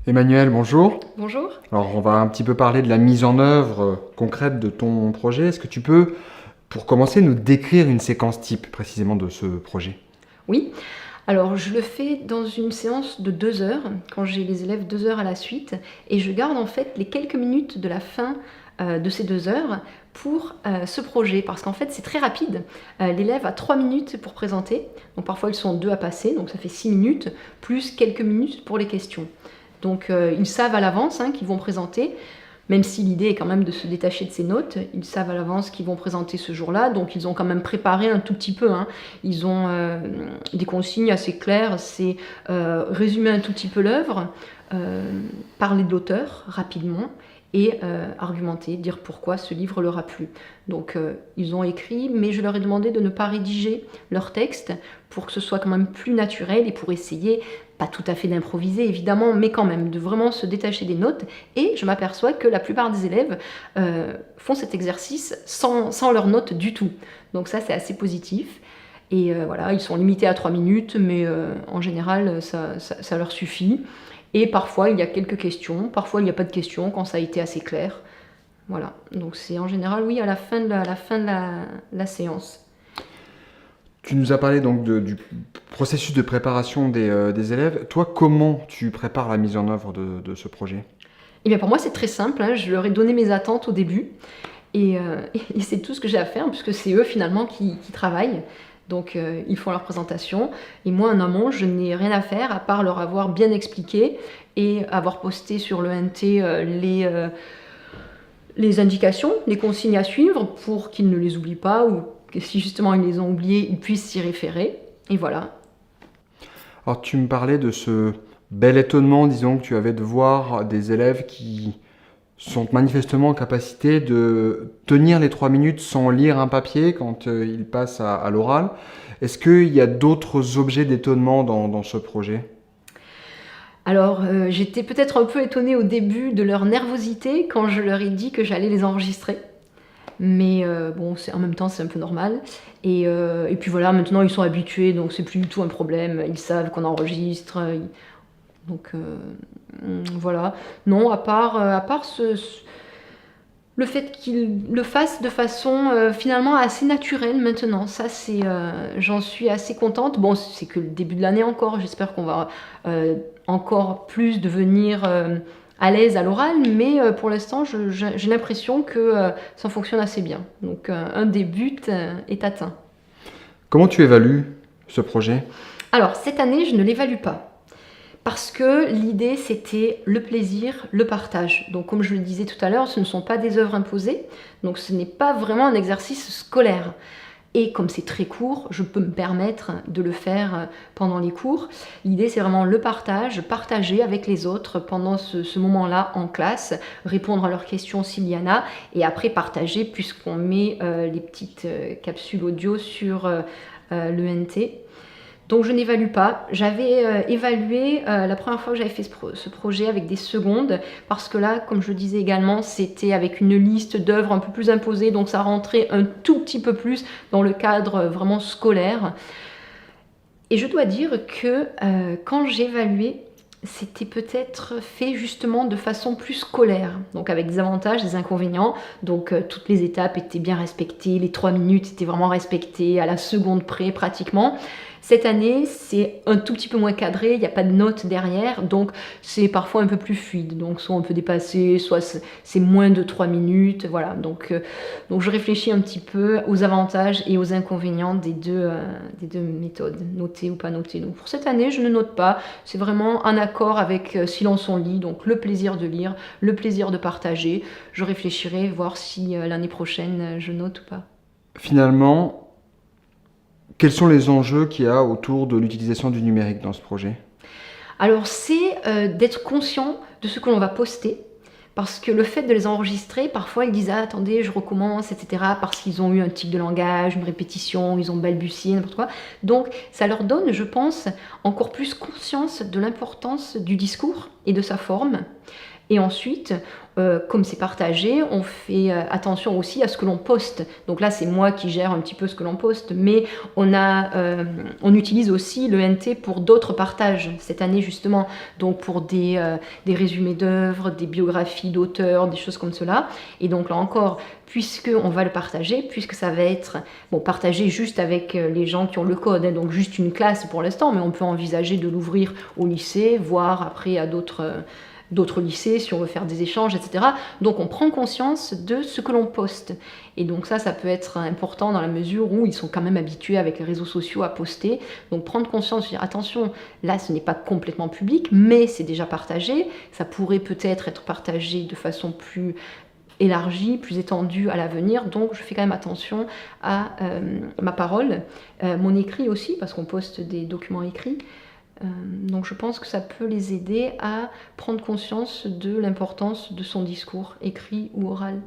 Emmanuel, bonjour. Bonjour. Alors, on va un petit peu parler de la mise en œuvre concrète de ton projet. Est-ce que tu peux, pour commencer, nous décrire une séquence type précisément de ce projet? Oui, alors je le fais dans une séance de 2 heures, quand j'ai les élèves 2 heures à la suite, et je garde en fait les quelques minutes de la fin de ces 2 heures pour ce projet, parce qu'en fait c'est très rapide. L'élève a 3 minutes pour présenter, donc parfois ils sont 2 à passer, donc ça fait 6 minutes, plus quelques minutes pour les questions. Donc ils savent à l'avance qu'ils vont présenter, même si l'idée est quand même de se détacher de ces notes, ils savent à l'avance qu'ils vont présenter ce jour-là, donc ils ont quand même préparé un tout petit peu. Ils ont des consignes assez claires, c'est résumer un tout petit peu l'œuvre, parler de l'auteur rapidement et argumenter, dire pourquoi ce livre leur a plu. Donc ils ont écrit, mais je leur ai demandé de ne pas rédiger leur texte pour que ce soit quand même plus naturel et pour essayer, pas tout à fait d'improviser évidemment, mais quand même de vraiment se détacher des notes. Et je m'aperçois que la plupart des élèves font cet exercice sans leurs notes du tout. Donc ça c'est assez positif. Et voilà, ils sont limités à 3 minutes, mais en général ça leur suffit. Et parfois il y a quelques questions, parfois il n'y a pas de questions quand ça a été assez clair. Voilà, donc c'est en général oui à la fin de la séance. Tu nous as parlé donc du processus de préparation des élèves. Toi, comment tu prépares la mise en œuvre de ce projet? Et bien pour moi c'est très simple, je leur ai donné mes attentes au début et, et c'est tout ce que j'ai à faire puisque c'est eux finalement qui travaillent. Donc ils font leur présentation et moi en amont je n'ai rien à faire à part leur avoir bien expliqué et avoir posté sur le NT les indications, les consignes à suivre pour qu'ils ne les oublient pas ou que si justement ils les ont oubliés, ils puissent s'y référer. Et voilà. Alors, tu me parlais de ce bel étonnement, disons, que tu avais de voir des élèves qui sont manifestement en capacité de tenir les 3 minutes sans lire un papier quand ils passent à l'oral. Est-ce qu'il y a d'autres objets d'étonnement dans ce projet? Alors j'étais peut-être un peu étonnée au début de leur nervosité quand je leur ai dit que j'allais les enregistrer. Mais bon, en même temps c'est un peu normal. Et puis voilà, maintenant ils sont habitués, donc c'est plus du tout un problème. Ils savent qu'on enregistre. Donc voilà. Non, à part le fait qu'ils le fassent de façon finalement assez naturelle maintenant, ça c'est, j'en suis assez contente. Bon, c'est que le début de l'année encore, j'espère qu'on va encore plus devenir à l'aise à l'oral, mais pour l'instant j'ai l'impression que ça fonctionne assez bien. Donc un des buts est atteint. Comment tu évalues ce projet? Alors cette année je ne l'évalue pas. Parce que l'idée, c'était le plaisir, le partage. Donc, comme je le disais tout à l'heure, ce ne sont pas des œuvres imposées, donc ce n'est pas vraiment un exercice scolaire. Et comme c'est très court, je peux me permettre de le faire pendant les cours. L'idée, c'est vraiment le partage, partager avec les autres pendant ce moment-là en classe, répondre à leurs questions s'il y en a, et après partager puisqu'on met les petites capsules audio sur le NT. Donc je n'évalue pas. J'avais évalué la première fois que j'avais fait ce projet avec des secondes, parce que là, comme je le disais également, c'était avec une liste d'œuvres un peu plus imposée, donc ça rentrait un tout petit peu plus dans le cadre vraiment scolaire. Et je dois dire que quand j'évaluais, c'était peut-être fait justement de façon plus scolaire, donc avec des avantages, des inconvénients. Donc toutes les étapes étaient bien respectées, les 3 minutes étaient vraiment respectées à la seconde près pratiquement. Cette année, c'est un tout petit peu moins cadré, il n'y a pas de notes derrière, donc c'est parfois un peu plus fluide. Donc soit on peut dépasser, soit c'est moins de 3 minutes, voilà. Donc je réfléchis un petit peu aux avantages et aux inconvénients des deux méthodes, noter ou pas noter. Donc pour cette année, je ne note pas, c'est vraiment un accord avec Silence on lit, donc le plaisir de lire, le plaisir de partager. Je réfléchirai, voir si l'année prochaine je note ou pas. Finalement, quels sont les enjeux qu'il y a autour de l'utilisation du numérique dans ce projet? Alors c'est d'être conscient de ce que l'on va poster, parce que le fait de les enregistrer, parfois ils disent ah, attendez, je recommence, etc. parce qu'ils ont eu un tic de langage, une répétition, ils ont balbutié, n'importe quoi. Donc ça leur donne, je pense, encore plus conscience de l'importance du discours et de sa forme. Et ensuite, comme c'est partagé, on fait attention aussi à ce que l'on poste. Donc là, c'est moi qui gère un petit peu ce que l'on poste, mais on utilise aussi le NT pour d'autres partages cette année justement, donc pour des résumés d'œuvres, des biographies d'auteurs, des choses comme cela. Et donc là encore, puisqu'on va le partager, puisque ça va être partagé juste avec les gens qui ont le code, donc juste une classe pour l'instant, mais on peut envisager de l'ouvrir au lycée, voire après à d'autres lycées si on veut faire des échanges, etc. Donc on prend conscience de ce que l'on poste. Et donc ça peut être important dans la mesure où ils sont quand même habitués avec les réseaux sociaux à poster. Donc prendre conscience, dire attention, là ce n'est pas complètement public, mais c'est déjà partagé. Ça pourrait peut-être être partagé de façon plus élargie, plus étendue à l'avenir, donc je fais quand même attention à ma parole, mon écrit aussi, parce qu'on poste des documents écrits. Donc je pense que ça peut les aider à prendre conscience de l'importance de son discours, écrit ou oral.